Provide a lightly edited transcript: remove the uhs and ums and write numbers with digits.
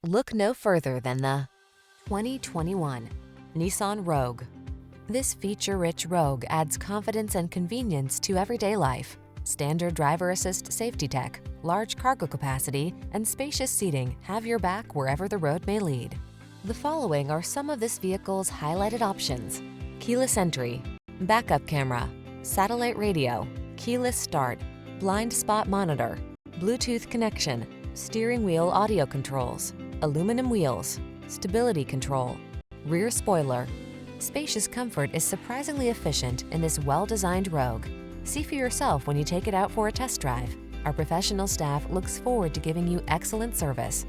Look no further than the 2021 Nissan Rogue. This feature-rich Rogue adds confidence and convenience to everyday life. Standard driver assist safety tech, large cargo capacity, and spacious seating have your back wherever the road may lead. The following are some of this vehicle's highlighted options: keyless entry, backup camera, satellite radio, keyless start, blind spot monitor, Bluetooth connection, steering wheel audio controls, aluminum wheels, stability control, rear spoiler. Spacious comfort is surprisingly efficient in this well-designed Rogue. See for yourself when you take it out for a test drive. Our professional staff looks forward to giving you excellent service.